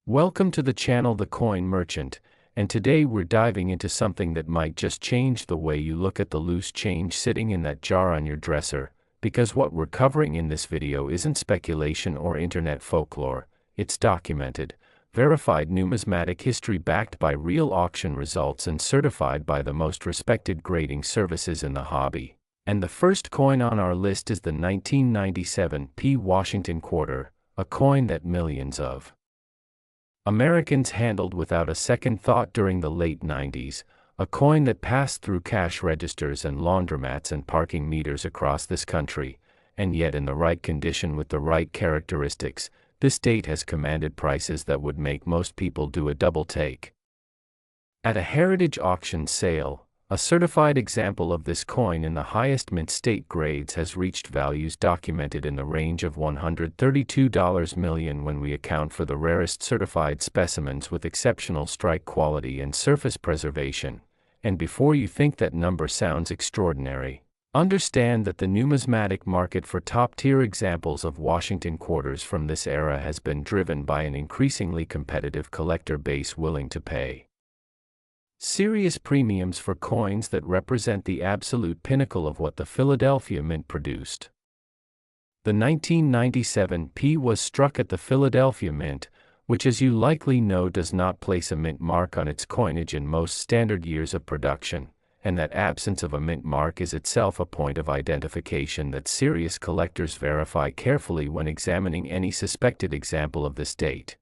Welcome to the channel The Coin Merchant, and today we're diving into something that might just change the way you look at the loose change sitting in that jar on your dresser, because what we're covering in this video isn't speculation or internet folklore, it's documented, verified numismatic history backed by real auction results and certified by the most respected grading services in the hobby. And the first coin on our list is the 1997 P Washington quarter, a coin that millions of Americans handled without a second thought during the late 90s, a coin that passed through cash registers and laundromats and parking meters across this country, and yet in the right condition with the right characteristics, this date has commanded prices that would make most people do a double take. At a heritage auction sale, a certified example of this coin in the highest mint state grades has reached values documented in the range of $132 million when we account for the rarest certified specimens with exceptional strike quality and surface preservation. And before you think that number sounds extraordinary, understand that the numismatic market for top-tier examples of Washington quarters from this era has been driven by an increasingly competitive collector base willing to pay serious premiums for coins that represent the absolute pinnacle of what the Philadelphia Mint produced. The 1997 P was struck at the Philadelphia Mint, which as you likely know does not place a mint mark on its coinage in most standard years of production, and that absence of a mint mark is itself a point of identification that serious collectors verify carefully when examining any suspected example of this date.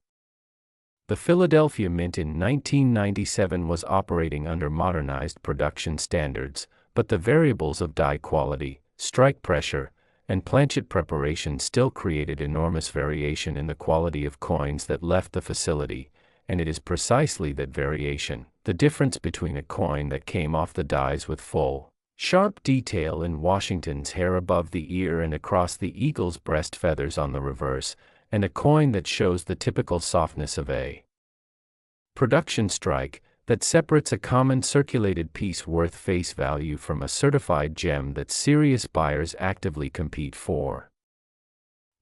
The Philadelphia Mint in 1997 was operating under modernized production standards, but the variables of die quality, strike pressure, and planchet preparation still created enormous variation in the quality of coins that left the facility, and it is precisely that variation, the difference between a coin that came off the dies with full, sharp detail in Washington's hair above the ear and across the eagle's breast feathers on the reverse, and a coin that shows the typical softness of a production strike, that separates a common circulated piece worth face value from a certified gem that serious buyers actively compete for.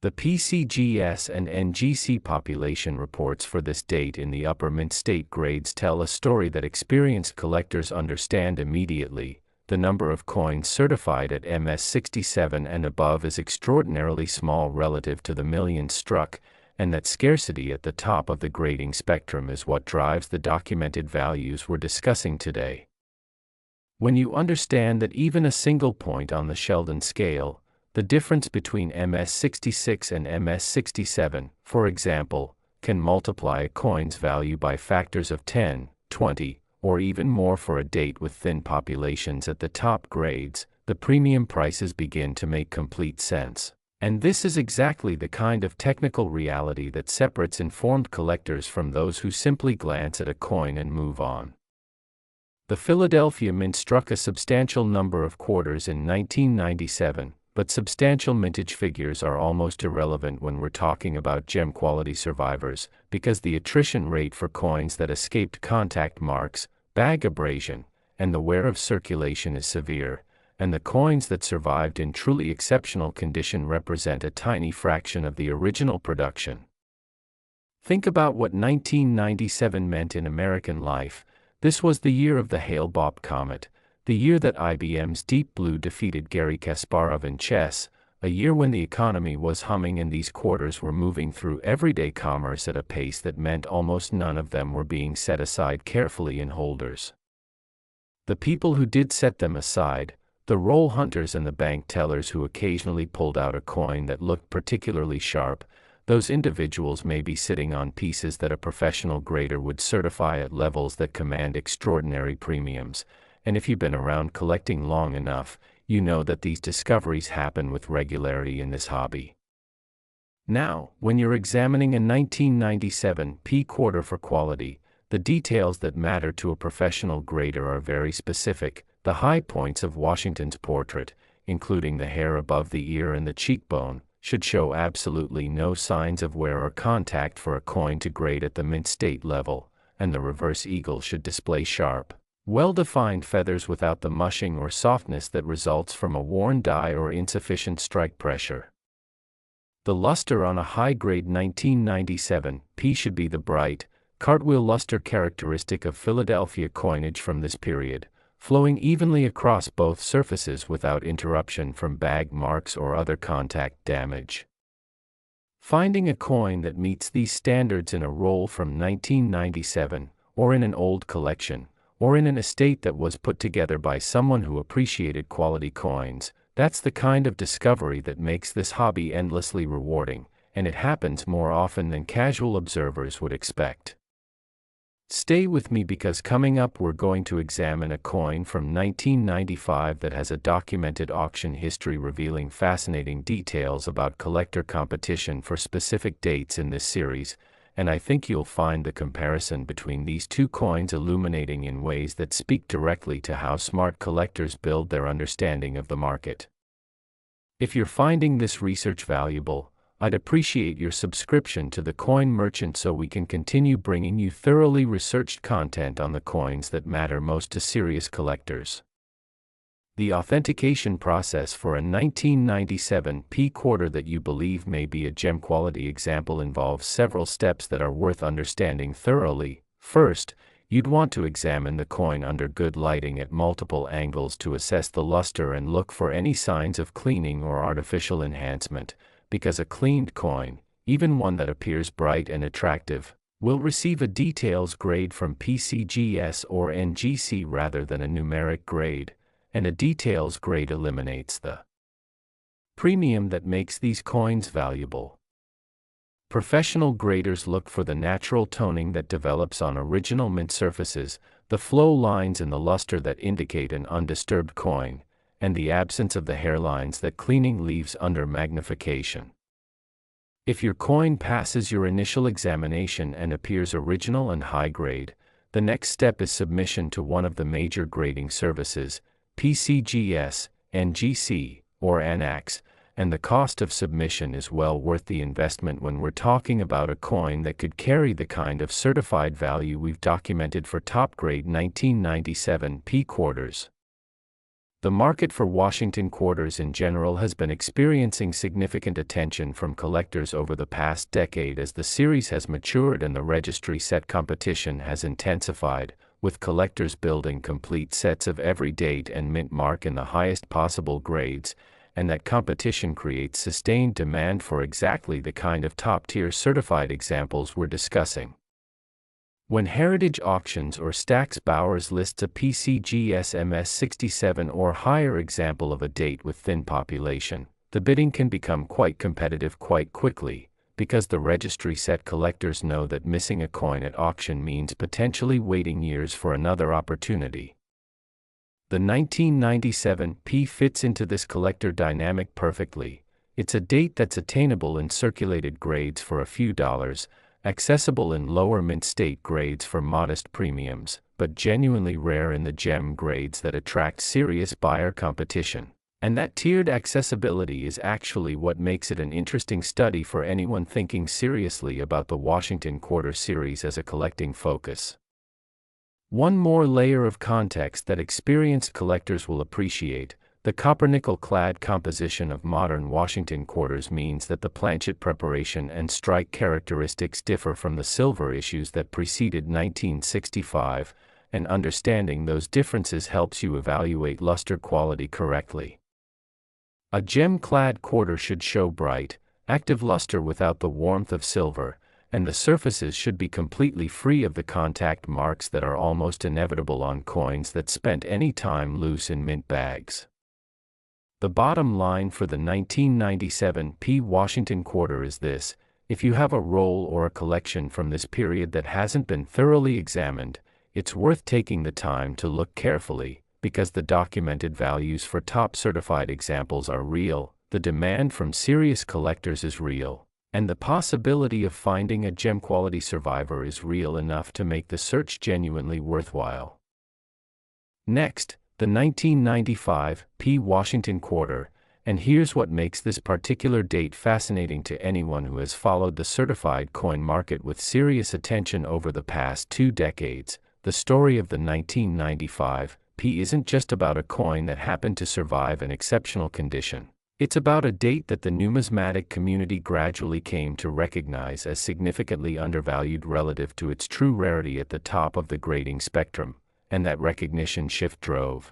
The PCGS and NGC population reports for this date in the upper mint state grades tell a story that experienced collectors understand immediately. The number of coins certified at MS67 and above is extraordinarily small relative to the millions struck, and that scarcity at the top of the grading spectrum is what drives the documented values we're discussing today. When you understand that even a single point on the Sheldon scale, the difference between MS66 and MS67, for example, can multiply a coin's value by factors of 10, 20, or even more for a date with thin populations at the top grades, the premium prices begin to make complete sense. And this is exactly the kind of technical reality that separates informed collectors from those who simply glance at a coin and move on. The Philadelphia Mint struck a substantial number of quarters in 1997, but substantial mintage figures are almost irrelevant when we're talking about gem quality survivors, because the attrition rate for coins that escaped contact marks, bag abrasion, and the wear of circulation is severe, and the coins that survived in truly exceptional condition represent a tiny fraction of the original production. Think about what 1997 meant in American life. This was the year of the Hale-Bopp comet, the year that IBM's Deep Blue defeated Garry Kasparov in chess, a year when the economy was humming and these quarters were moving through everyday commerce at a pace that meant almost none of them were being set aside carefully in holders. The people who did set them aside, the roll hunters and the bank tellers who occasionally pulled out a coin that looked particularly sharp, those individuals may be sitting on pieces that a professional grader would certify at levels that command extraordinary premiums, and if you've been around collecting long enough, you know that these discoveries happen with regularity in this hobby. Now, when you're examining a 1997 P quarter for quality, the details that matter to a professional grader are very specific. The high points of Washington's portrait, including the hair above the ear and the cheekbone, should show absolutely no signs of wear or contact for a coin to grade at the mint state level, and the reverse eagle should display sharp, well-defined feathers without the mushing or softness that results from a worn die or insufficient strike pressure. The luster on a high-grade 1997 P should be the bright, cartwheel luster characteristic of Philadelphia coinage from this period, flowing evenly across both surfaces without interruption from bag marks or other contact damage. Finding a coin that meets these standards in a roll from 1997, or in an old collection, or in an estate that was put together by someone who appreciated quality coins, that's the kind of discovery that makes this hobby endlessly rewarding, and it happens more often than casual observers would expect. Stay with me because coming up we're going to examine a coin from 1995 that has a documented auction history revealing fascinating details about collector competition for specific dates in this series, and I think you'll find the comparison between these two coins illuminating in ways that speak directly to how smart collectors build their understanding of the market. If you're finding this research valuable, I'd appreciate your subscription to the Coin Merchant so we can continue bringing you thoroughly researched content on the coins that matter most to serious collectors. The authentication process for a 1997 P quarter that you believe may be a gem quality example involves several steps that are worth understanding thoroughly. First, you'd want to examine the coin under good lighting at multiple angles to assess the luster and look for any signs of cleaning or artificial enhancement, because a cleaned coin, even one that appears bright and attractive, will receive a details grade from PCGS or NGC rather than a numeric grade, and a details grade eliminates the premium that makes these coins valuable. Professional graders look for the natural toning that develops on original mint surfaces, the flow lines in the luster that indicate an undisturbed coin, and the absence of the hairlines that cleaning leaves under magnification. If your coin passes your initial examination and appears original and high grade, the next step is submission to one of the major grading services, PCGS, NGC, or ANAX, and the cost of submission is well worth the investment when we're talking about a coin that could carry the kind of certified value we've documented for top-grade 1997 P quarters. The market for Washington quarters in general has been experiencing significant attention from collectors over the past decade as the series has matured and the registry set competition has intensified, with collectors building complete sets of every date and mint mark in the highest possible grades, and that competition creates sustained demand for exactly the kind of top-tier certified examples we're discussing. When Heritage Auctions or Stack's Bowers lists a PCGS MS67 or higher example of a date with thin population, the bidding can become quite competitive quite quickly, because the registry set collectors know that missing a coin at auction means potentially waiting years for another opportunity. The 1997 P fits into this collector dynamic perfectly. It's a date that's attainable in circulated grades for a few dollars, accessible in lower mint state grades for modest premiums, but genuinely rare in the gem grades that attract serious buyer competition. And that tiered accessibility is actually what makes it an interesting study for anyone thinking seriously about the Washington Quarter series as a collecting focus. One more layer of context that experienced collectors will appreciate: the copper-nickel clad composition of modern Washington quarters means that the planchet preparation and strike characteristics differ from the silver issues that preceded 1965, and understanding those differences helps you evaluate luster quality correctly. A gem-clad quarter should show bright, active luster without the warmth of silver, and the surfaces should be completely free of the contact marks that are almost inevitable on coins that spent any time loose in mint bags. The bottom line for the 1997 P Washington quarter is this: if you have a roll or a collection from this period that hasn't been thoroughly examined, it's worth taking the time to look carefully, because the documented values for top certified examples are real, the demand from serious collectors is real, and the possibility of finding a gem quality survivor is real enough to make the search genuinely worthwhile. Next, the 1995 P Washington quarter, and here's what makes this particular date fascinating to anyone who has followed the certified coin market with serious attention over the past 2 decades. The story of the 1995 P isn't just about a coin that happened to survive an exceptional condition. It's about a date that the numismatic community gradually came to recognize as significantly undervalued relative to its true rarity at the top of the grading spectrum, and that recognition shift drove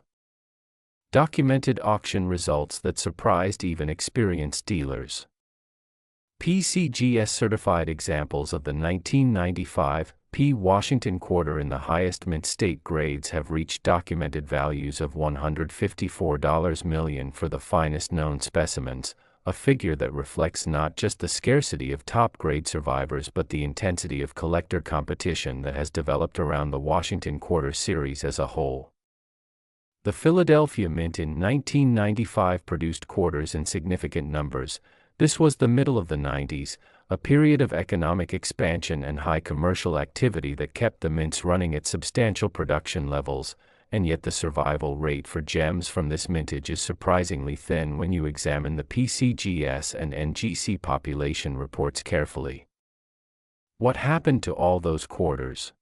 documented auction results that surprised even experienced dealers. PCGS certified examples of the 1995 P Washington quarter in the highest mint state grades have reached documented values of $154 million for the finest known specimens, a figure that reflects not just the scarcity of top-grade survivors but the intensity of collector competition that has developed around the Washington quarter series as a whole. The Philadelphia Mint in 1995 produced quarters in significant numbers. This was the middle of the 90s, a period of economic expansion and high commercial activity that kept the mints running at substantial production levels, and yet the survival rate for gems from this mintage is surprisingly thin when you examine the PCGS and NGC population reports carefully. What happened to all those quarters?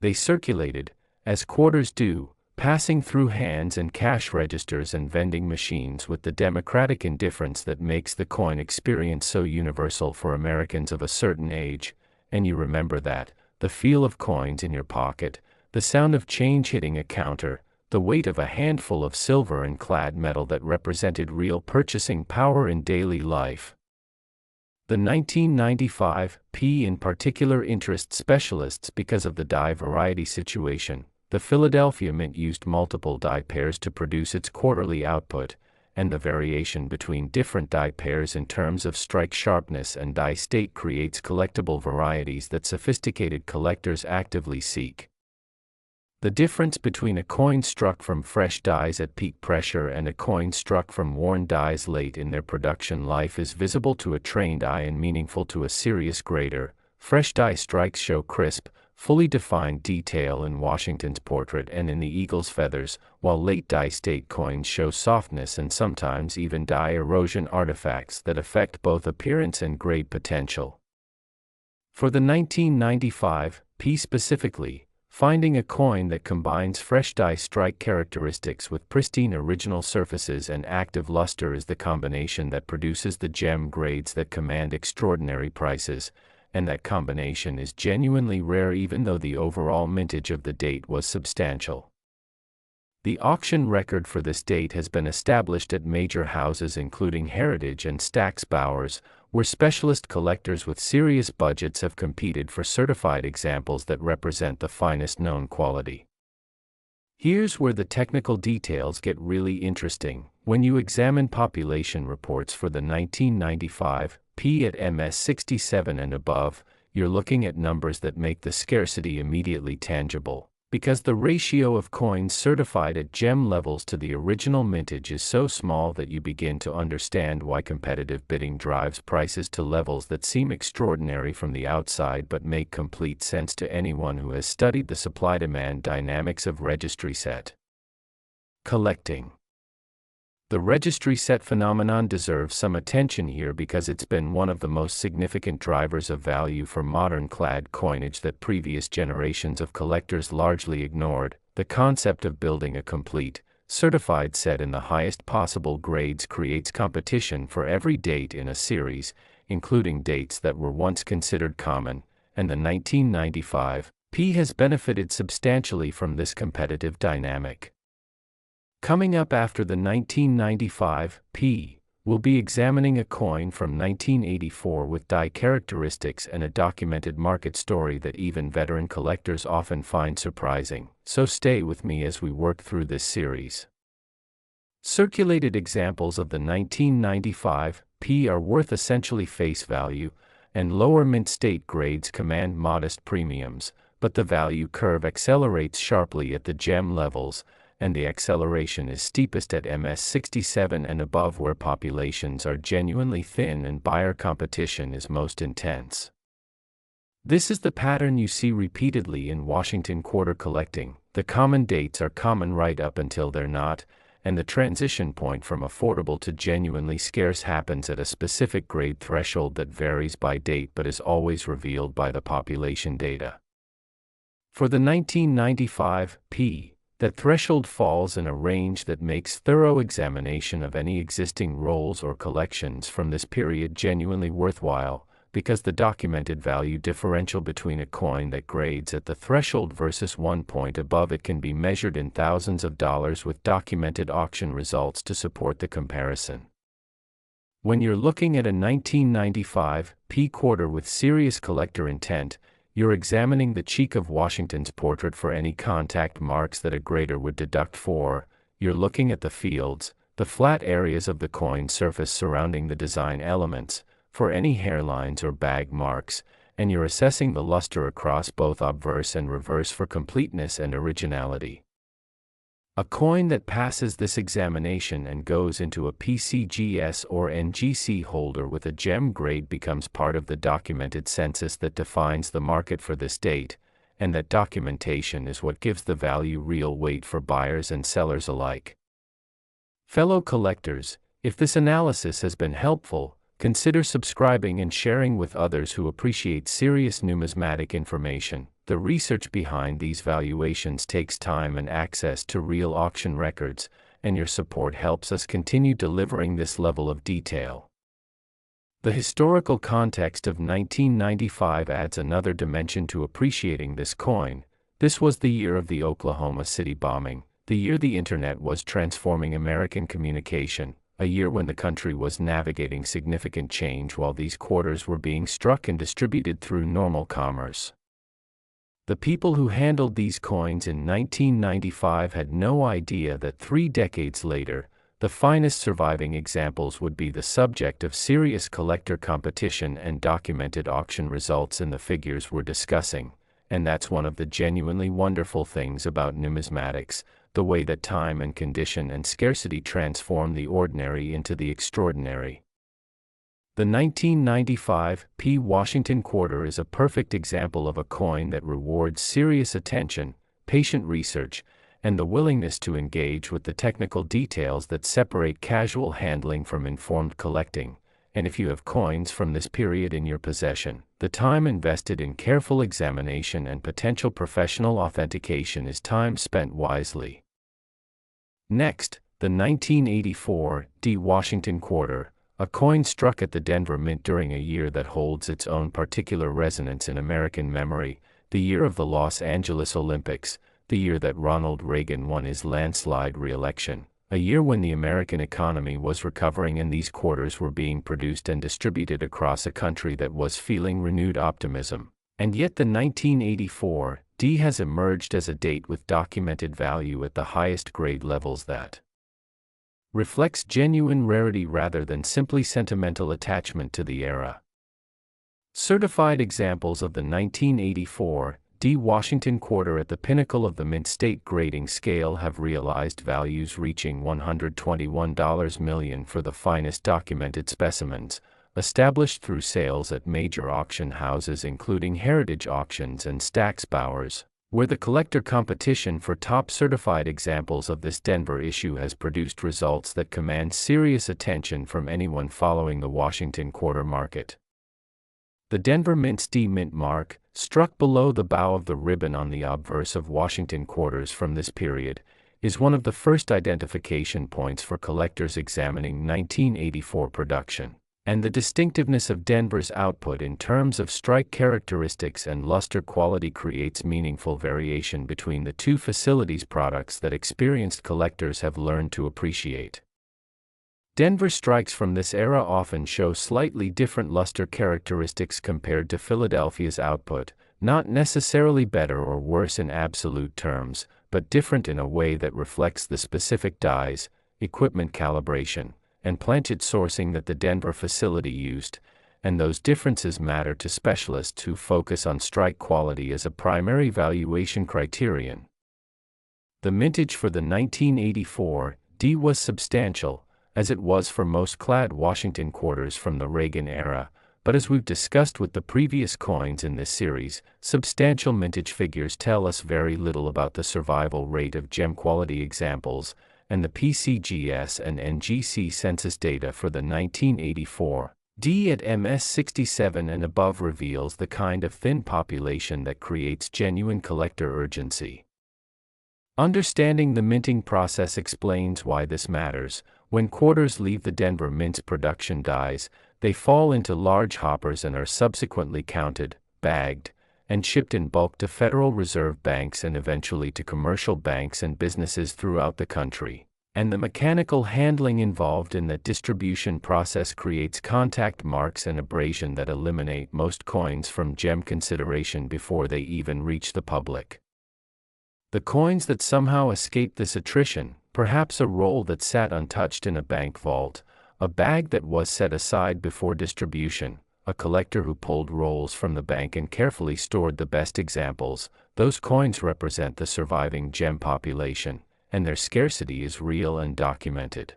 They circulated, as quarters do, passing through hands and cash registers and vending machines with the democratic indifference that makes the coin experience so universal for Americans of a certain age, and you remember that, the feel of coins in your pocket, the sound of change hitting a counter, the weight of a handful of silver and clad metal that represented real purchasing power in daily life. The 1995 P in particular interests specialists because of the die variety situation. The Philadelphia Mint used multiple die pairs to produce its quarterly output, and the variation between different die pairs in terms of strike sharpness and die state creates collectible varieties that sophisticated collectors actively seek. The difference between a coin struck from fresh dies at peak pressure and a coin struck from worn dies late in their production life is visible to a trained eye and meaningful to a serious grader. Fresh die strikes show crisp, fully defined detail in Washington's portrait and in the eagle's feathers, while late die state coins show softness and sometimes even die erosion artifacts that affect both appearance and grade potential. For the 1995 P specifically, finding a coin that combines fresh die strike characteristics with pristine original surfaces and active luster is the combination that produces the gem grades that command extraordinary prices, and that combination is genuinely rare even though the overall mintage of the date was substantial. The auction record for this date has been established at major houses including Heritage and Stack's Bowers, where specialist collectors with serious budgets have competed for certified examples that represent the finest known quality. Here's where the technical details get really interesting. When you examine population reports for the 1995 P at MS67 and above, you're looking at numbers that make the scarcity immediately tangible, because the ratio of coins certified at gem levels to the original mintage is so small that you begin to understand why competitive bidding drives prices to levels that seem extraordinary from the outside but make complete sense to anyone who has studied the supply-demand dynamics of registry set collecting. The registry set phenomenon deserves some attention here because it's been one of the most significant drivers of value for modern clad coinage that previous generations of collectors largely ignored. The concept of building a complete, certified set in the highest possible grades creates competition for every date in a series, including dates that were once considered common, and the 1995 P has benefited substantially from this competitive dynamic. Coming up after the 1995 P, we'll be examining a coin from 1984 with die characteristics and a documented market story that even veteran collectors often find surprising, so stay with me as we work through this series. Circulated examples of the 1995 P are worth essentially face value, and lower mint state grades command modest premiums, but the value curve accelerates sharply at the gem levels, and the acceleration is steepest at MS67 and above where populations are genuinely thin and buyer competition is most intense. This is the pattern you see repeatedly in Washington quarter collecting. The common dates are common right up until they're not, and the transition point from affordable to genuinely scarce happens at a specific grade threshold that varies by date but is always revealed by the population data. For the 1995 P, That threshold falls in a range that makes thorough examination of any existing rolls or collections from this period genuinely worthwhile, because the documented value differential between a coin that grades at the threshold versus one point above it can be measured in thousands of dollars with documented auction results to support the comparison. When you're looking at a 1995 P quarter with serious collector intent, you're examining the cheek of Washington's portrait for any contact marks that a grader would deduct for, you're looking at the fields, the flat areas of the coin surface surrounding the design elements, for any hairlines or bag marks, and you're assessing the luster across both obverse and reverse for completeness and originality. A coin that passes this examination and goes into a PCGS or NGC holder with a gem grade becomes part of the documented census that defines the market for this date, and that documentation is what gives the value real weight for buyers and sellers alike. Fellow collectors, if this analysis has been helpful, consider subscribing and sharing with others who appreciate serious numismatic information. The research behind these valuations takes time and access to real auction records, and your support helps us continue delivering this level of detail. The historical context of 1995 adds another dimension to appreciating this coin. This was the year of the Oklahoma City bombing, the year the internet was transforming American communication, a year when the country was navigating significant change while these quarters were being struck and distributed through normal commerce. The people who handled these coins in 1995 had no idea that 3 decades later, the finest surviving examples would be the subject of serious collector competition and documented auction results in the figures we're discussing, and that's one of the genuinely wonderful things about numismatics, the way that time and condition and scarcity transform the ordinary into the extraordinary. The 1995 P. Washington quarter is a perfect example of a coin that rewards serious attention, patient research, and the willingness to engage with the technical details that separate casual handling from informed collecting. And if you have coins from this period in your possession, the time invested in careful examination and potential professional authentication is time spent wisely. Next, the 1984 D. Washington quarter, a coin struck at the Denver Mint during a year that holds its own particular resonance in American memory, the year of the Los Angeles Olympics, the year that Ronald Reagan won his landslide re-election, a year when the American economy was recovering and these quarters were being produced and distributed across a country that was feeling renewed optimism. And yet the 1984 D has emerged as a date with documented value at the highest grade levels that reflects genuine rarity rather than simply sentimental attachment to the era. Certified examples of the 1984 D. Washington quarter at the pinnacle of the Mint state grading scale have realized values reaching $121 million for the finest documented specimens, established through sales at major auction houses including Heritage Auctions and Stack's Bowers, where the collector competition for top certified examples of this Denver issue has produced results that command serious attention from anyone following the Washington quarter market. The Denver Mint's D Mint mark, struck below the bow of the ribbon on the obverse of Washington quarters from this period, is one of the first identification points for collectors examining 1984 production. And the distinctiveness of Denver's output in terms of strike characteristics and luster quality creates meaningful variation between the two facilities' products that experienced collectors have learned to appreciate. Denver strikes from this era often show slightly different luster characteristics compared to Philadelphia's output, not necessarily better or worse in absolute terms, but different in a way that reflects the specific dies, equipment calibration, and planchet sourcing that the Denver facility used, and those differences matter to specialists who focus on strike quality as a primary valuation criterion. The mintage for the 1984 D was substantial, as it was for most clad Washington quarters from the Reagan era, but as we've discussed with the previous coins in this series, substantial mintage figures tell us very little about the survival rate of gem quality examples, and the PCGS and NGC census data for the 1984 D at MS67 and above reveals the kind of thin population that creates genuine collector urgency. Understanding the minting process explains why this matters. When quarters leave the Denver Mint's production dies, they fall into large hoppers and are subsequently counted, bagged, and shipped in bulk to Federal Reserve banks and eventually to commercial banks and businesses throughout the country. And the mechanical handling involved in that distribution process creates contact marks and abrasion that eliminate most coins from gem consideration before they even reach the public. The coins that somehow escaped this attrition, perhaps a roll that sat untouched in a bank vault, a bag that was set aside before distribution, a collector who pulled rolls from the bank and carefully stored the best examples, those coins represent the surviving gem population, and their scarcity is real and documented.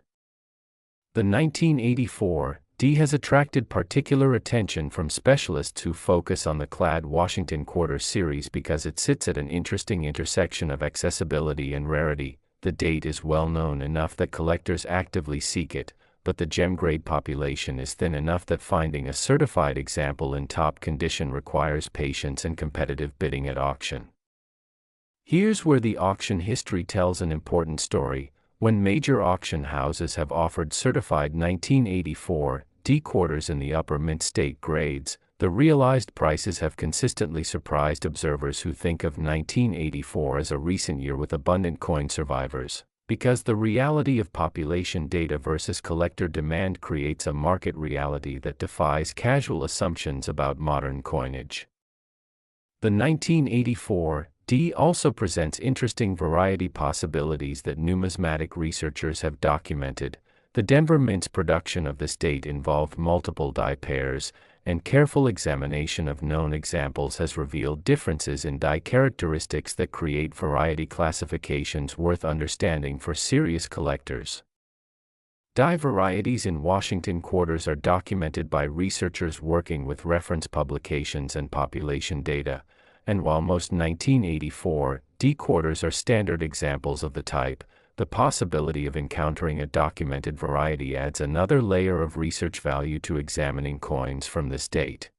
The 1984 D has attracted particular attention from specialists who focus on the clad Washington Quarter series because it sits at an interesting intersection of accessibility and rarity. The date is well known enough that collectors actively seek it, but the gem grade population is thin enough that finding a certified example in top condition requires patience and competitive bidding at auction. Here's where the auction history tells an important story. When major auction houses have offered certified 1984 D quarters in the upper mint state grades, the realized prices have consistently surprised observers who think of 1984 as a recent year with abundant coin survivors, because the reality of population data versus collector demand creates a market reality that defies casual assumptions about modern coinage. The 1984 D also presents interesting variety possibilities that numismatic researchers have documented. The Denver Mint's production of this date involved multiple die pairs, and careful examination of known examples has revealed differences in die characteristics that create variety classifications worth understanding for serious collectors. Die varieties in Washington quarters are documented by researchers working with reference publications and population data, and while most 1984 D quarters are standard examples of the type, the possibility of encountering a documented variety adds another layer of research value to examining coins from this date.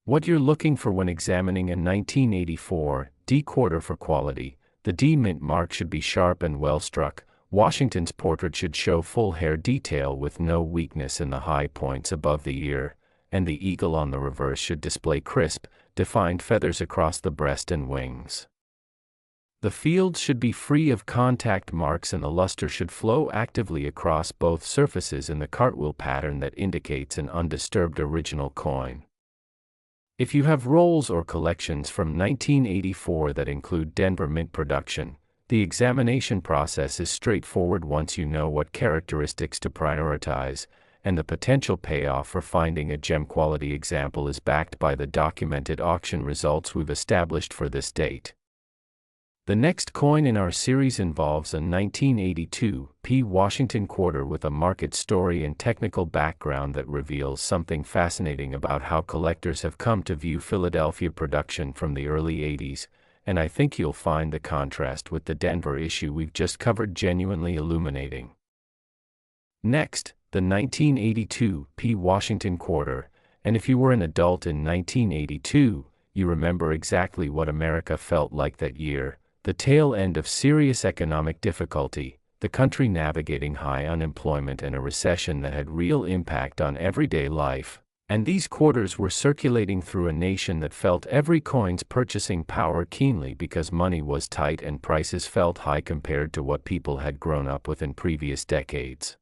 What you're looking for when examining a 1984 D quarter for quality: the D mint mark should be sharp and well struck. Washington's portrait should show full hair detail with no weakness in the high points above the ear, and the eagle on the reverse should display crisp, defined feathers across the breast and wings. The fields should be free of contact marks and the luster should flow actively across both surfaces in the cartwheel pattern that indicates an undisturbed original coin. If you have rolls or collections from 1984 that include Denver Mint production, the examination process is straightforward once you know what characteristics to prioritize, and the potential payoff for finding a gem quality example is backed by the documented auction results we've established for this date. The next coin in our series involves a 1982 P Washington quarter with a market story and technical background that reveals something fascinating about how collectors have come to view Philadelphia production from the early 80s, and I think you'll find the contrast with the Denver issue we've just covered genuinely illuminating. Next, the 1982 P Washington quarter, and if you were an adult in 1982, you remember exactly what America felt like that year. The tail end of serious economic difficulty, the country navigating high unemployment and a recession that had real impact on everyday life, and these quarters were circulating through a nation that felt every coin's purchasing power keenly because money was tight and prices felt high compared to what people had grown up with in previous decades.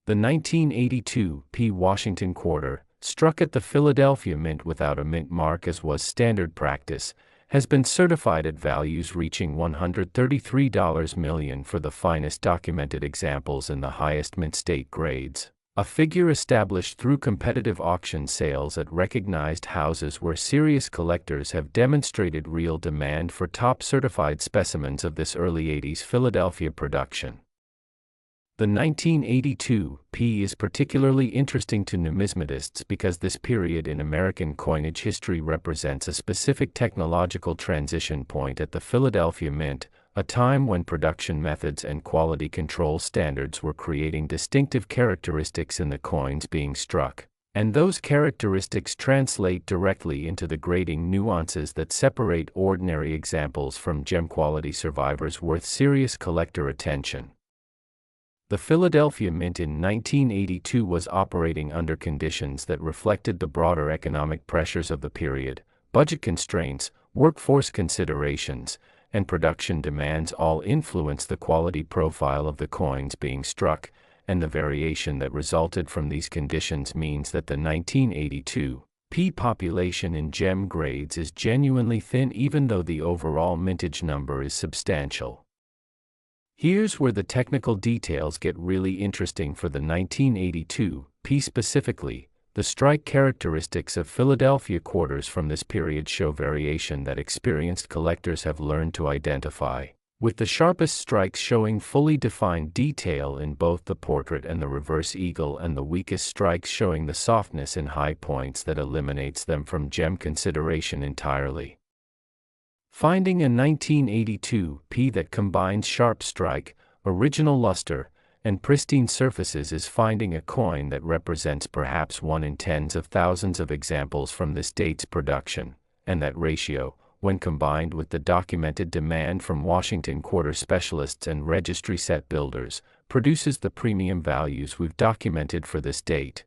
The 1982 P Washington quarter, struck at the Philadelphia Mint without a mint mark as was standard practice, has been certified at values reaching $133 million for the finest documented examples in the highest mint state grades, a figure established through competitive auction sales at recognized houses where serious collectors have demonstrated real demand for top certified specimens of this early 80s Philadelphia production. The 1982 P is particularly interesting to numismatists because this period in American coinage history represents a specific technological transition point at the Philadelphia Mint, a time when production methods and quality control standards were creating distinctive characteristics in the coins being struck, And those characteristics translate directly into the grading nuances that separate ordinary examples from gem-quality survivors worth serious collector attention. The Philadelphia Mint in 1982 was operating under conditions that reflected the broader economic pressures of the period. Budget constraints, workforce considerations, and production demands all influenced the quality profile of the coins being struck, and the variation that resulted from these conditions means that the 1982 P population in gem grades is genuinely thin even though the overall mintage number is substantial. Here's where the technical details get really interesting for the 1982 P specifically. The strike characteristics of Philadelphia quarters from this period show variation that experienced collectors have learned to identify, with the sharpest strikes showing fully defined detail in both the portrait and the reverse eagle, and the weakest strikes showing the softness in high points that eliminates them from gem consideration entirely. Finding a 1982 P that combines sharp strike, original luster, and pristine surfaces is finding a coin that represents perhaps one in tens of thousands of examples from this date's production, and that ratio, when combined with the documented demand from Washington quarter specialists and registry set builders, produces the premium values we've documented for this date.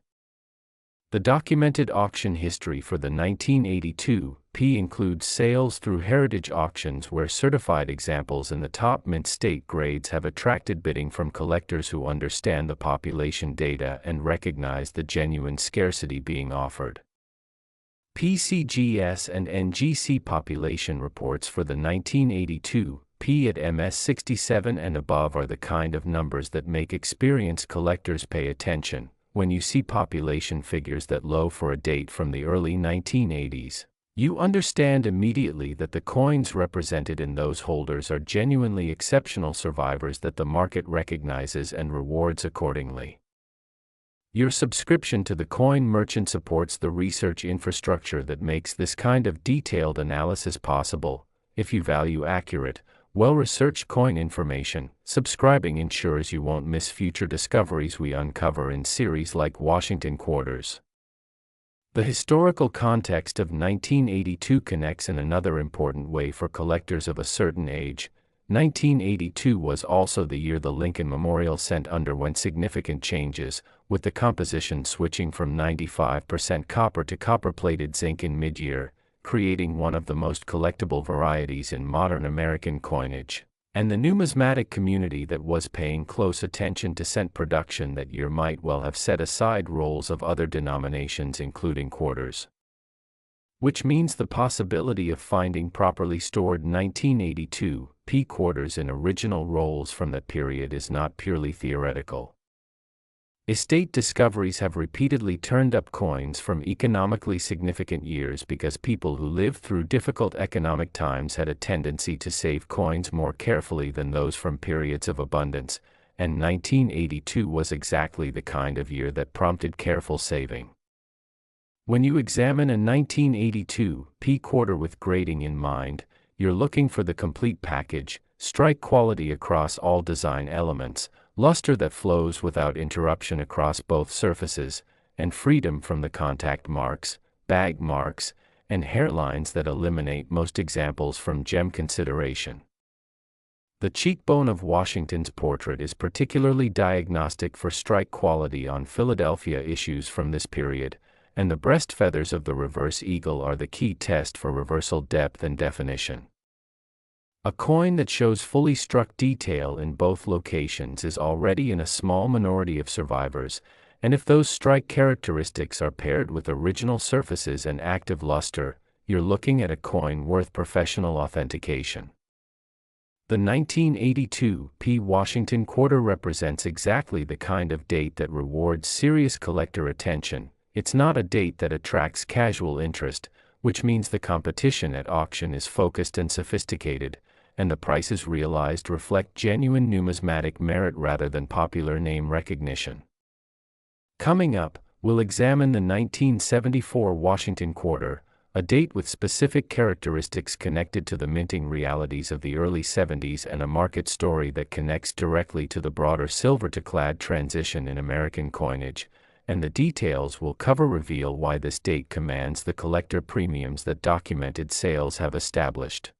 The documented auction history for the 1982 P includes sales through heritage auctions where certified examples in the top mint state grades have attracted bidding from collectors who understand the population data and recognize the genuine scarcity being offered. PCGS and NGC population reports for the 1982 P at MS67 and above are the kind of numbers that make experienced collectors pay attention. When you see population figures that low for a date from the early 1980s, you understand immediately that the coins represented in those holders are genuinely exceptional survivors that the market recognizes and rewards accordingly. Your subscription to the Coin Merchant supports the research infrastructure that makes this kind of detailed analysis possible. If you value accurate, well-researched coin information, subscribing ensures you won't miss future discoveries we uncover in series like Washington Quarters. The historical context of 1982 connects in another important way for collectors of a certain age. 1982 was also the year the Lincoln Memorial Cent underwent significant changes, with the composition switching from 95% copper to copper-plated zinc in mid-year, creating one of the most collectible varieties in modern American coinage. And the numismatic community that was paying close attention to cent production that year might well have set aside rolls of other denominations including quarters. Which means the possibility of finding properly stored 1982 P quarters in original rolls from that period is not purely theoretical. Estate discoveries have repeatedly turned up coins from economically significant years because people who lived through difficult economic times had a tendency to save coins more carefully than those from periods of abundance, and 1982 was exactly the kind of year that prompted careful saving. When you examine a 1982 P quarter with grading in mind, you're looking for the complete package: strike quality across all design elements, luster that flows without interruption across both surfaces, and freedom from the contact marks, bag marks, and hairlines that eliminate most examples from gem consideration. The cheekbone of Washington's portrait is particularly diagnostic for strike quality on Philadelphia issues from this period, and the breast feathers of the reverse eagle are the key test for reversal depth and definition. A coin that shows fully struck detail in both locations is already in a small minority of survivors, and if those strike characteristics are paired with original surfaces and active luster, you're looking at a coin worth professional authentication. The 1982 P Washington quarter represents exactly the kind of date that rewards serious collector attention. It's not a date that attracts casual interest, which means the competition at auction is focused and sophisticated, and the prices realized reflect genuine numismatic merit rather than popular name recognition. Coming up, we'll examine the 1974 Washington quarter, a date with specific characteristics connected to the minting realities of the early 70s and a market story that connects directly to the broader silver-to-clad transition in American coinage, and the details we'll cover reveal why this date commands the collector premiums that documented sales have established.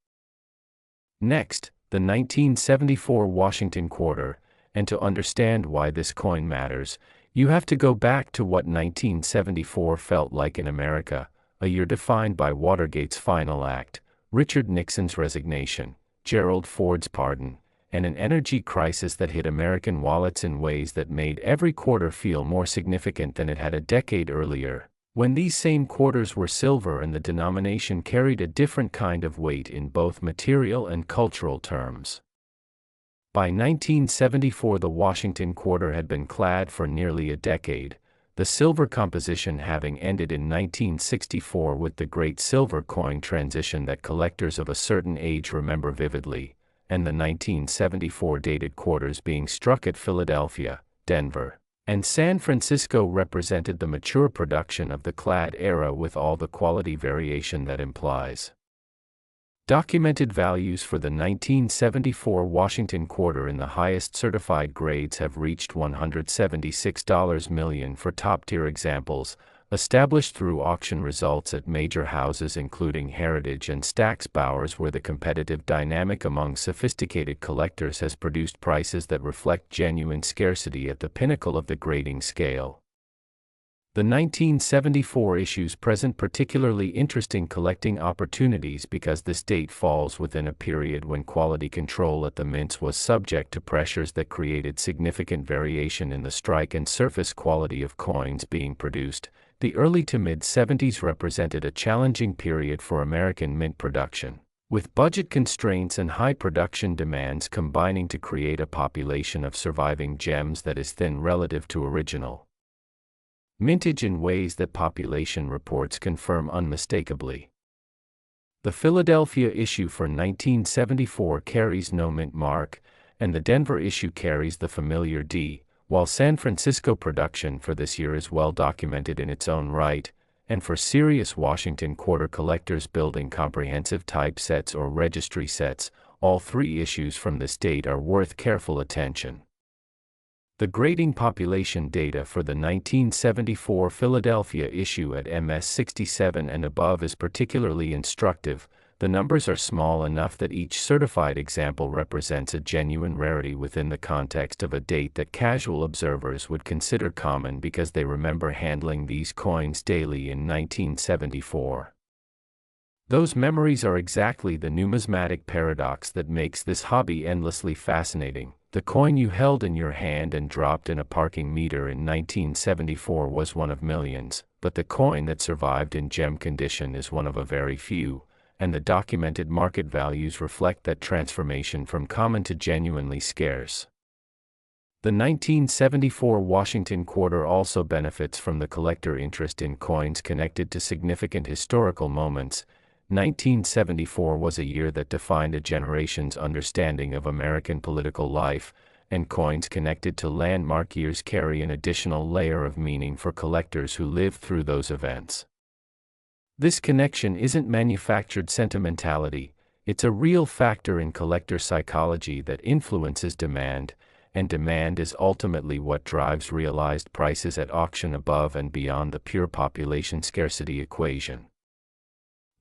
Next, the 1974 Washington quarter, and to understand why this coin matters, you have to go back to what 1974 felt like in America, a year defined by Watergate's final act, Richard Nixon's resignation, Gerald Ford's pardon, and an energy crisis that hit American wallets in ways that made every quarter feel more significant than it had a decade earlier, when these same quarters were silver and the denomination carried a different kind of weight in both material and cultural terms. By 1974, the Washington quarter had been clad for nearly a decade, the silver composition having ended in 1964 with the great silver coin transition that collectors of a certain age remember vividly, and the 1974 dated quarters being struck at Philadelphia, Denver, and San Francisco represented the mature production of the clad era with all the quality variation that implies. Documented values for the 1974 Washington quarter in the highest certified grades have reached $176 million for top-tier examples, established through auction results at major houses including Heritage and Stack's Bowers, where the competitive dynamic among sophisticated collectors has produced prices that reflect genuine scarcity at the pinnacle of the grading scale. The 1974 issues present particularly interesting collecting opportunities because this date falls within a period when quality control at the mints was subject to pressures that created significant variation in the strike and surface quality of coins being produced. The early to mid-70s represented a challenging period for American mint production, with budget constraints and high production demands combining to create a population of surviving gems that is thin relative to original mintage in ways that population reports confirm unmistakably. The Philadelphia issue for 1974 carries no mint mark, and the Denver issue carries the familiar D, while San Francisco production for this year is well documented in its own right, and for serious Washington quarter collectors building comprehensive type sets or registry sets, all three issues from this date are worth careful attention. The grading population data for the 1974 Philadelphia issue at MS 67 and above is particularly instructive. The numbers are small enough that each certified example represents a genuine rarity within the context of a date that casual observers would consider common because they remember handling these coins daily in 1974. Those memories are exactly the numismatic paradox that makes this hobby endlessly fascinating. The coin you held in your hand and dropped in a parking meter in 1974 was one of millions, but the coin that survived in gem condition is one of a very few, and the documented market values reflect that transformation from common to genuinely scarce. The 1974 Washington quarter also benefits from the collector interest in coins connected to significant historical moments. 1974 was a year that defined a generation's understanding of American political life, and coins connected to landmark years carry an additional layer of meaning for collectors who lived through those events. This connection isn't manufactured sentimentality, it's a real factor in collector psychology that influences demand, and demand is ultimately what drives realized prices at auction above and beyond the pure population scarcity equation.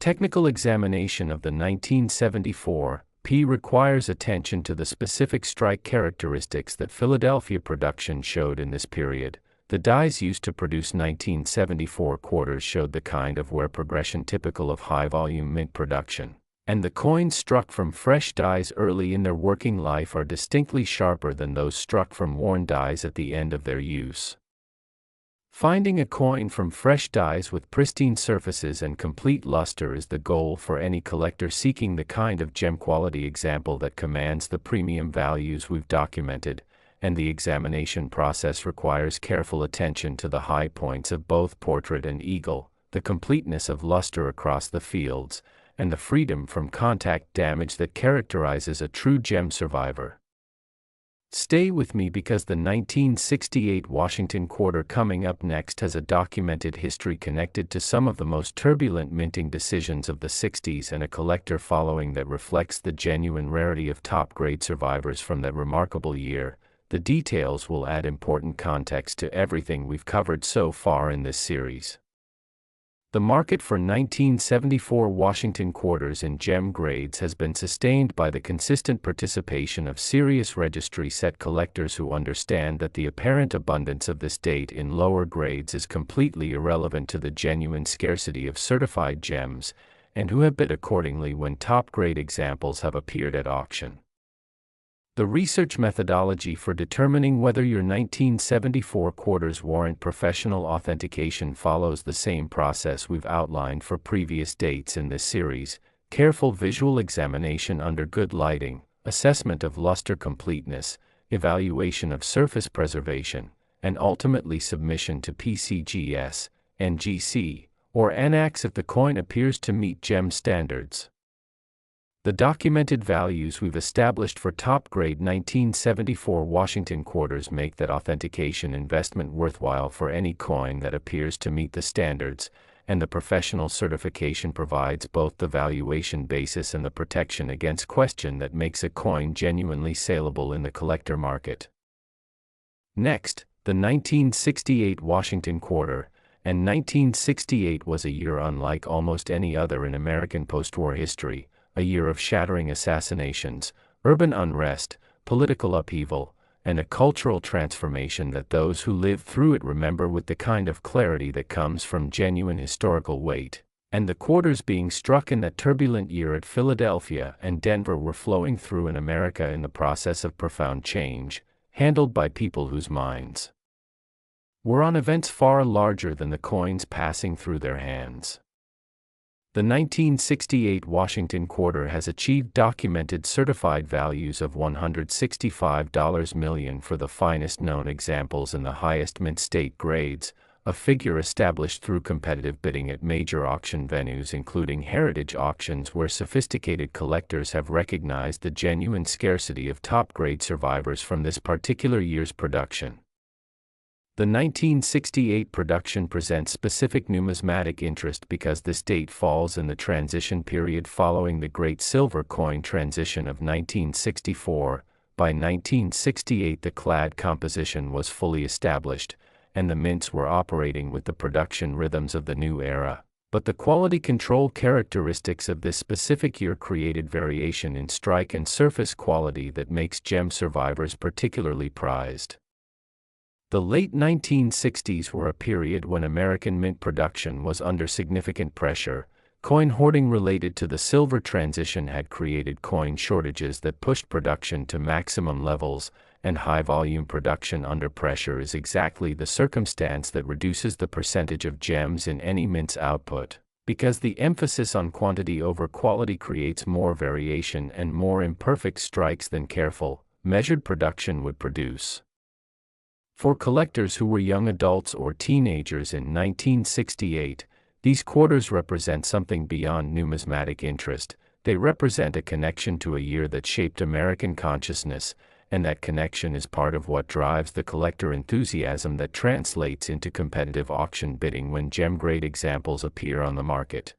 Technical examination of the 1974 P requires attention to the specific strike characteristics that Philadelphia production showed in this period. The dies used to produce 1974 quarters showed the kind of wear progression typical of high-volume mint production, and the coins struck from fresh dies early in their working life are distinctly sharper than those struck from worn dies at the end of their use. Finding a coin from fresh dies with pristine surfaces and complete luster is the goal for any collector seeking the kind of gem quality example that commands the premium values we've documented, and the examination process requires careful attention to the high points of both portrait and eagle, the completeness of luster across the fields, and the freedom from contact damage that characterizes a true gem survivor. Stay with me because the 1968 Washington quarter coming up next has a documented history connected to some of the most turbulent minting decisions of the 60s and a collector following that reflects the genuine rarity of top-grade survivors from that remarkable year. The details will add important context to everything we've covered so far in this series. The market for 1974 Washington quarters in gem grades has been sustained by the consistent participation of serious registry set collectors who understand that the apparent abundance of this date in lower grades is completely irrelevant to the genuine scarcity of certified gems, and who have bid accordingly when top-grade examples have appeared at auction. The research methodology for determining whether your 1974 quarters warrant professional authentication follows the same process we've outlined for previous dates in this series: careful visual examination under good lighting, assessment of luster completeness, evaluation of surface preservation, and ultimately submission to PCGS, NGC, or NACS if the coin appears to meet gem standards. The documented values we've established for top-grade 1974 Washington quarters make that authentication investment worthwhile for any coin that appears to meet the standards, and the professional certification provides both the valuation basis and the protection against question that makes a coin genuinely saleable in the collector market. Next, the 1968 Washington quarter. And 1968 was a year unlike almost any other in American post-war history. A year of shattering assassinations, urban unrest, political upheaval, and a cultural transformation that those who lived through it remember with the kind of clarity that comes from genuine historical weight. And the quarters being struck in that turbulent year at Philadelphia and Denver were flowing through an America in the process of profound change, handled by people whose minds were on events far larger than the coins passing through their hands. The 1968 Washington quarter has achieved documented certified values of $165 million for the finest known examples in the highest mint state grades, a figure established through competitive bidding at major auction venues including heritage auctions where sophisticated collectors have recognized the genuine scarcity of top-grade survivors from this particular year's production. The 1968 production presents specific numismatic interest because this date falls in the transition period following the Great Silver Coin transition of 1964. By 1968 the clad composition was fully established, and the mints were operating with the production rhythms of the new era. But the quality control characteristics of this specific year created variation in strike and surface quality that makes gem survivors particularly prized. The late 1960s were a period when American mint production was under significant pressure. Coin hoarding related to the silver transition had created coin shortages that pushed production to maximum levels, and high-volume production under pressure is exactly the circumstance that reduces the percentage of gems in any mint's output, because the emphasis on quantity over quality creates more variation and more imperfect strikes than careful, measured production would produce. For collectors who were young adults or teenagers in 1968, these quarters represent something beyond numismatic interest. They represent a connection to a year that shaped American consciousness, and that connection is part of what drives the collector enthusiasm that translates into competitive auction bidding when gem-grade examples appear on the market.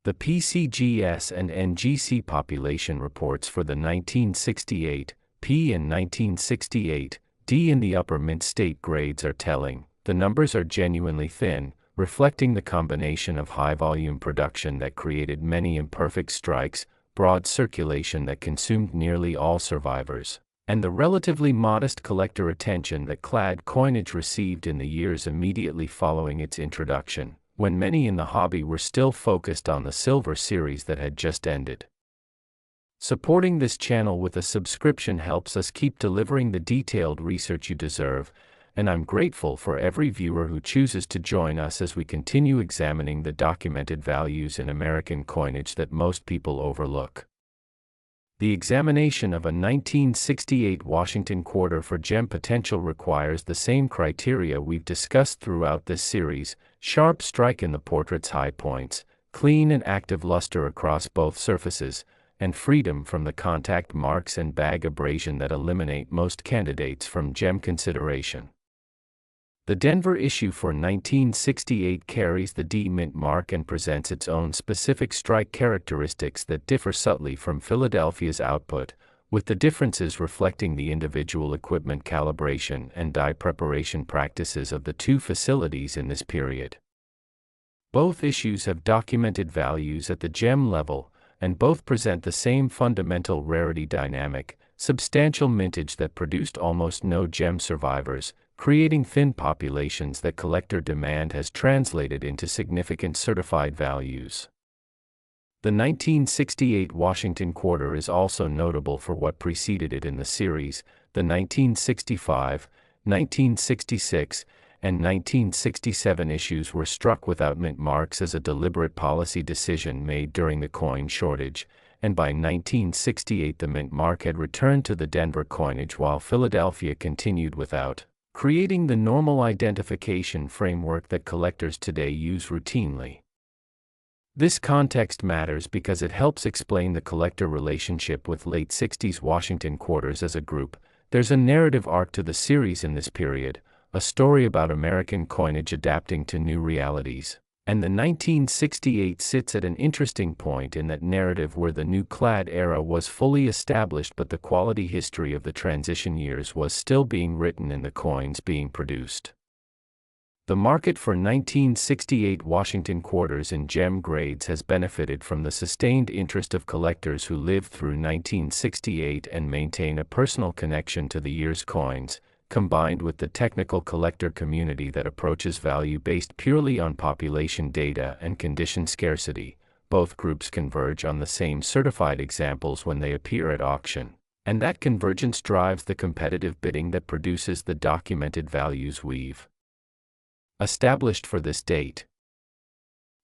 The PCGS and NGC population reports for the 1968 P and 1968 D in the upper mint state grades are telling. The numbers are genuinely thin, reflecting the combination of high-volume production that created many imperfect strikes, broad circulation that consumed nearly all survivors, and the relatively modest collector attention that clad coinage received in the years immediately following its introduction, when many in the hobby were still focused on the silver series that had just ended. Supporting this channel with a subscription helps us keep delivering the detailed research you deserve, and I'm grateful for every viewer who chooses to join us as we continue examining the documented values in American coinage that most people overlook. The examination of a 1968 Washington quarter for gem potential requires the same criteria we've discussed throughout this series: sharp strike in the portrait's high points, clean and active luster across both surfaces, and freedom from the contact marks and bag abrasion that eliminate most candidates from gem consideration. The Denver issue for 1968 carries the D mint mark and presents its own specific strike characteristics that differ subtly from Philadelphia's output, with the differences reflecting the individual equipment calibration and die preparation practices of the two facilities in this period. Both issues have documented values at the gem level, and both present the same fundamental rarity dynamic: substantial mintage that produced almost no gem survivors, creating thin populations that collector demand has translated into significant certified values. The 1968 Washington quarter is also notable for what preceded it in the series. The 1965, 1966, and 1967 issues were struck without mint marks as a deliberate policy decision made during the coin shortage, and by 1968 the mint mark had returned to the Denver coinage while Philadelphia continued without, creating the normal identification framework that collectors today use routinely. This context matters because it helps explain the collector relationship with late 60s Washington quarters as a group. There's a narrative arc to the series in this period, a story about American coinage adapting to new realities, and the 1968 sits at an interesting point in that narrative where the new clad era was fully established but the quality history of the transition years was still being written in the coins being produced. The market for 1968 Washington quarters in gem grades has benefited from the sustained interest of collectors who lived through 1968 and maintain a personal connection to the year's coins, combined with the technical collector community that approaches value based purely on population data and condition scarcity. Both groups converge on the same certified examples when they appear at auction, and that convergence drives the competitive bidding that produces the documented values we've established for this date.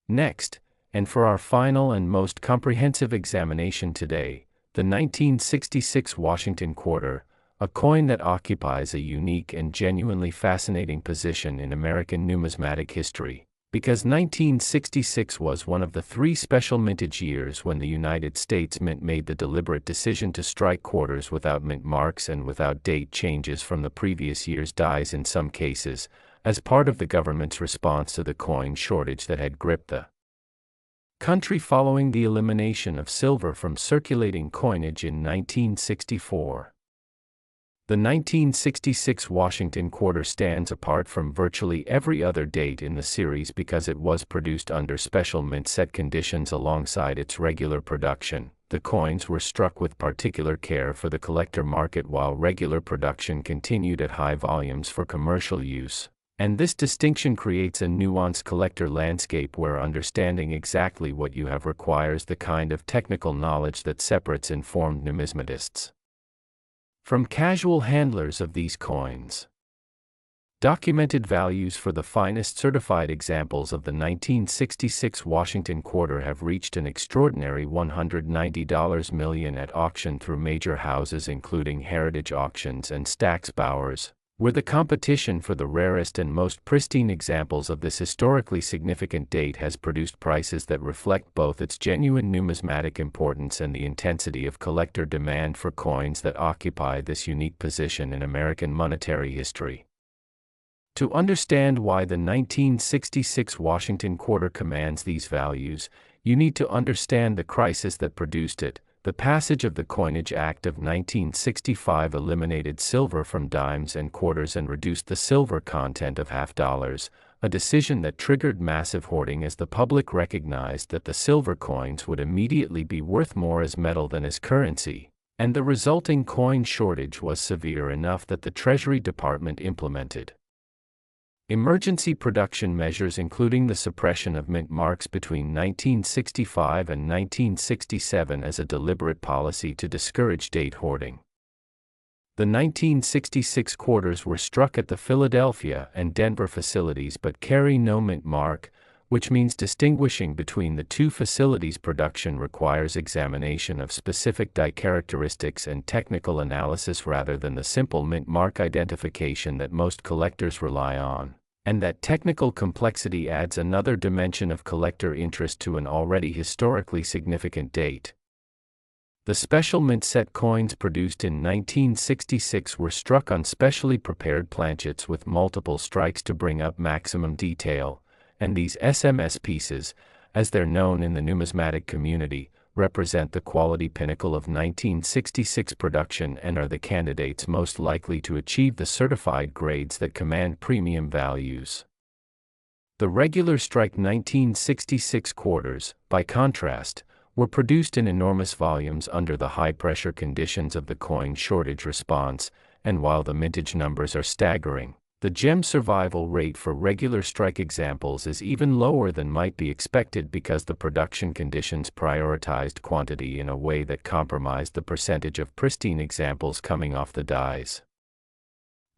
Next, and for our final and most comprehensive examination today, the 1966 Washington quarter, a coin that occupies a unique and genuinely fascinating position in American numismatic history, because 1966 was one of the three special mintage years when the United States Mint made the deliberate decision to strike quarters without mint marks and without date changes from the previous year's dies in some cases, as part of the government's response to the coin shortage that had gripped the country following the elimination of silver from circulating coinage in 1964. The 1966 Washington quarter stands apart from virtually every other date in the series because it was produced under special mint set conditions alongside its regular production. The coins were struck with particular care for the collector market while regular production continued at high volumes for commercial use. And this distinction creates a nuanced collector landscape where understanding exactly what you have requires the kind of technical knowledge that separates informed numismatists from casual handlers of these coins. Documented values for the finest certified examples of the 1966 Washington quarter have reached an extraordinary $190 million at auction through major houses including Heritage Auctions and Stack's Bowers, where the competition for the rarest and most pristine examples of this historically significant date has produced prices that reflect both its genuine numismatic importance and the intensity of collector demand for coins that occupy this unique position in American monetary history. To understand why the 1966 Washington quarter commands these values, you need to understand the crisis that produced it. The passage of the Coinage Act of 1965 eliminated silver from dimes and quarters and reduced the silver content of half dollars, a decision that triggered massive hoarding as the public recognized that the silver coins would immediately be worth more as metal than as currency, and the resulting coin shortage was severe enough that the Treasury Department implemented emergency production measures including the suppression of mint marks between 1965 and 1967 as a deliberate policy to discourage date hoarding. The 1966 quarters were struck at the Philadelphia and Denver facilities but carry no mint mark, which means distinguishing between the two facilities' production requires examination of specific die characteristics and technical analysis rather than the simple mint mark identification that most collectors rely on, and that technical complexity adds another dimension of collector interest to an already historically significant date. The special mint set coins produced in 1966 were struck on specially prepared planchets with multiple strikes to bring up maximum detail, and these SMS pieces, as they're known in the numismatic community, represent the quality pinnacle of 1966 production and are the candidates most likely to achieve the certified grades that command premium values. The regular strike 1966 quarters, by contrast, were produced in enormous volumes under the high-pressure conditions of the coin shortage response, and while the mintage numbers are staggering, the gem survival rate for regular strike examples is even lower than might be expected because the production conditions prioritized quantity in a way that compromised the percentage of pristine examples coming off the dies.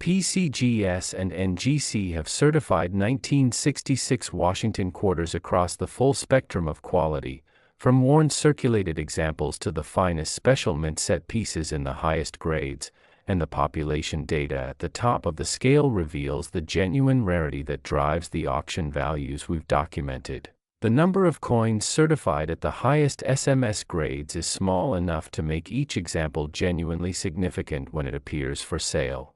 PCGS and NGC have certified 1966 Washington quarters across the full spectrum of quality, from worn circulated examples to the finest special mint set pieces in the highest grades, and the population data at the top of the scale reveals the genuine rarity that drives the auction values we've documented. The number of coins certified at the highest SMS grades is small enough to make each example genuinely significant when it appears for sale.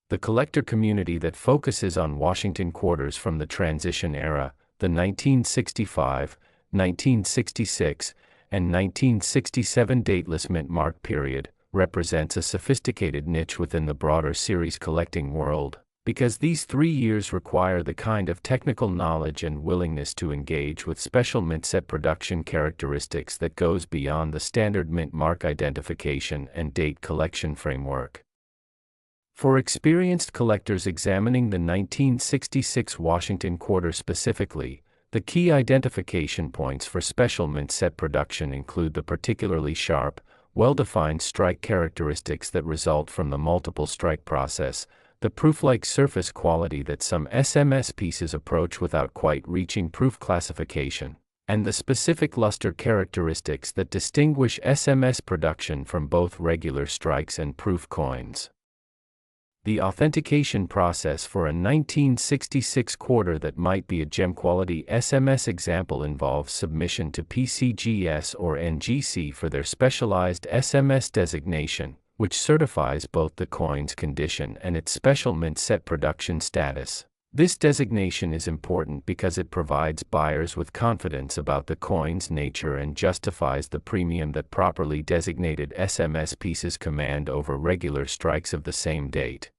The collector community that focuses on Washington quarters from the transition era, the 1965, 1966, and 1967 dateless mint mark period, represents a sophisticated niche within the broader series collecting world, because these 3 years require the kind of technical knowledge and willingness to engage with special mint set production characteristics that goes beyond the standard mint mark identification and date collection framework. For experienced collectors examining the 1966 Washington quarter specifically, the key identification points for special mint set production include the particularly sharp, well-defined strike characteristics that result from the multiple strike process, the proof-like surface quality that some SMS pieces approach without quite reaching proof classification, and the specific luster characteristics that distinguish SMS production from both regular strikes and proof coins. The authentication process for a 1966 quarter that might be a gem-quality SMS example involves submission to PCGS or NGC for their specialized SMS designation, which certifies both the coin's condition and its special mint set production status. This designation is important because it provides buyers with confidence about the coin's nature and justifies the premium that properly designated SMS pieces command over regular strikes of the same date.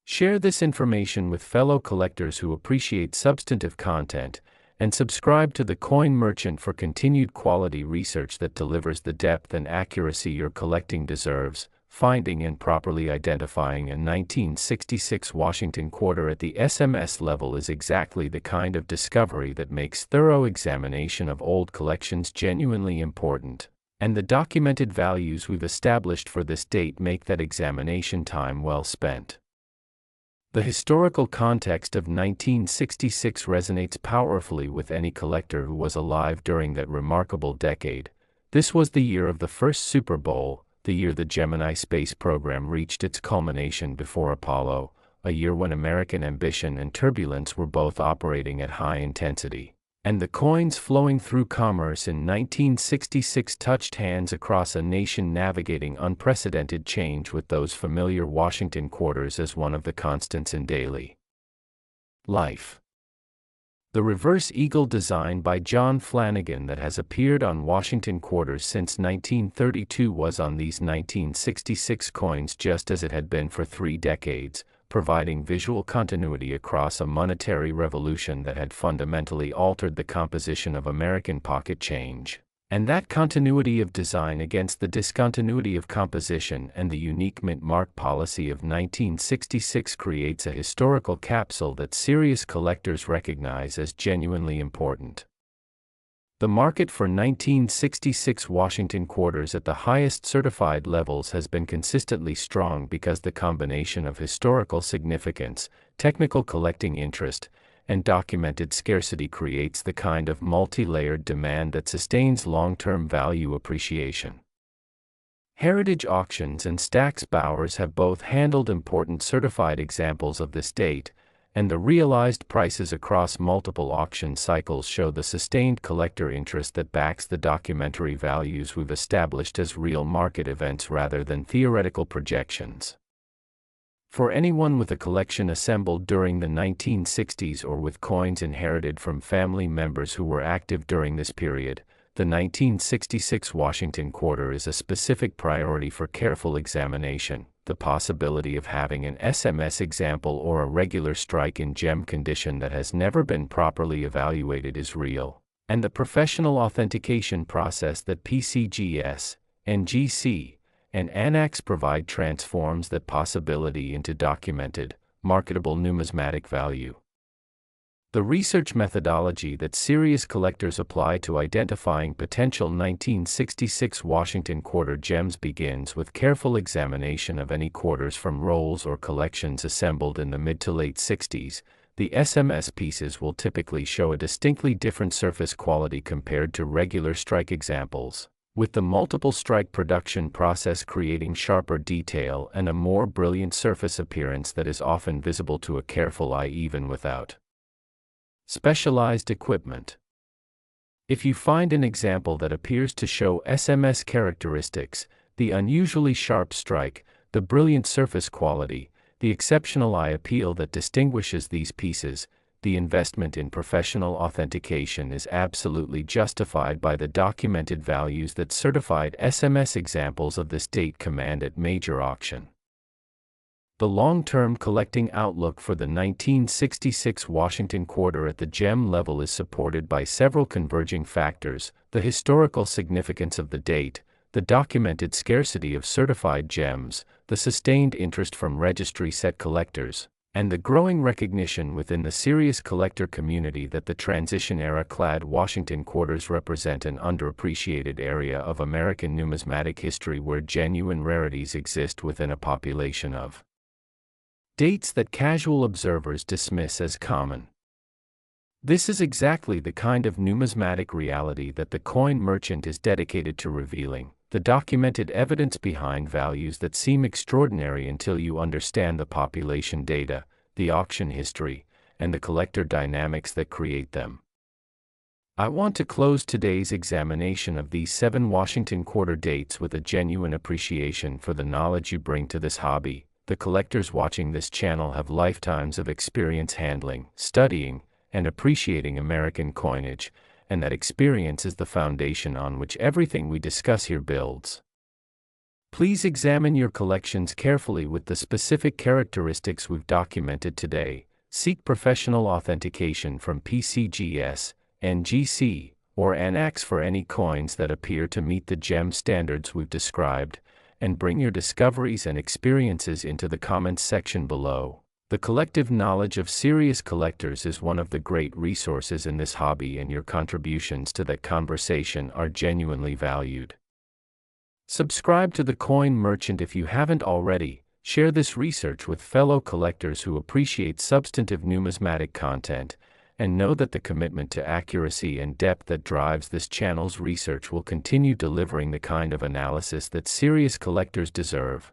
Share this information with fellow collectors who appreciate substantive content, and subscribe to The Coin Merchant for continued quality research that delivers the depth and accuracy your collecting deserves. Finding and properly identifying a 1966 Washington quarter at the SMS level is exactly the kind of discovery that makes thorough examination of old collections genuinely important, and the documented values we've established for this date make that examination time well spent. The historical context of 1966 resonates powerfully with any collector who was alive during that remarkable decade. This was the year of the first Super Bowl, the year the Gemini space program reached its culmination before Apollo, a year when American ambition and turbulence were both operating at high intensity, and the coins flowing through commerce in 1966 touched hands across a nation navigating unprecedented change with those familiar Washington quarters as one of the constants in daily life. The reverse eagle design by John Flanagan that has appeared on Washington quarters since 1932 was on these 1966 coins just as it had been for 3 decades, providing visual continuity across a monetary revolution that had fundamentally altered the composition of American pocket change. And that continuity of design against the discontinuity of composition and the unique mint mark policy of 1966 creates a historical capsule that serious collectors recognize as genuinely important. The market for 1966 Washington quarters at the highest certified levels has been consistently strong because the combination of historical significance, technical collecting interest, and documented scarcity creates the kind of multi-layered demand that sustains long-term value appreciation. Heritage Auctions and Stack's Bowers have both handled important certified examples of this date, and the realized prices across multiple auction cycles show the sustained collector interest that backs the documentary values we've established as real market events rather than theoretical projections. For anyone with a collection assembled during the 1960s or with coins inherited from family members who were active during this period, the 1966 Washington quarter is a specific priority for careful examination. The possibility of having an SMS example or a regular strike in gem condition that has never been properly evaluated is real, and the professional authentication process that PCGS, NGC, and ANAX provide transforms that possibility into documented, marketable numismatic value. The research methodology that serious collectors apply to identifying potential 1966 Washington quarter gems begins with careful examination of any quarters from rolls or collections assembled in the mid to late 60s. The SMS pieces will typically show a distinctly different surface quality compared to regular strike examples, with the multiple strike production process creating sharper detail and a more brilliant surface appearance that is often visible to a careful eye even without specialized equipment. If you find an example that appears to show SMS characteristics, the unusually sharp strike, the brilliant surface quality, the exceptional eye appeal that distinguishes these pieces, the investment in professional authentication is absolutely justified by the documented values that certified SMS examples of this date command at major auction. The long-term collecting outlook for the 1966 Washington quarter at the gem level is supported by several converging factors: the historical significance of the date, the documented scarcity of certified gems, the sustained interest from registry set collectors, and the growing recognition within the serious collector community that the transition-era clad Washington quarters represent an underappreciated area of American numismatic history where genuine rarities exist within a population of dates that casual observers dismiss as common. This is exactly the kind of numismatic reality that the coin merchant is dedicated to revealing, the documented evidence behind values that seem extraordinary until you understand the population data, the auction history, and the collector dynamics that create them. I want to close today's examination of these 7 Washington quarter dates with a genuine appreciation for the knowledge you bring to this hobby. The collectors watching this channel have lifetimes of experience handling, studying, and appreciating American coinage, and that experience is the foundation on which everything we discuss here builds. Please examine your collections carefully with the specific characteristics we've documented today. Seek professional authentication from PCGS, NGC, or ANAX for any coins that appear to meet the gem standards we've described, and bring your discoveries and experiences into the comments section below. The collective knowledge of serious collectors is one of the great resources in this hobby, and your contributions to that conversation are genuinely valued. Subscribe to the Coin Merchant if you haven't already. Share this research with fellow collectors who appreciate substantive numismatic content, and know that the commitment to accuracy and depth that drives this channel's research will continue delivering the kind of analysis that serious collectors deserve.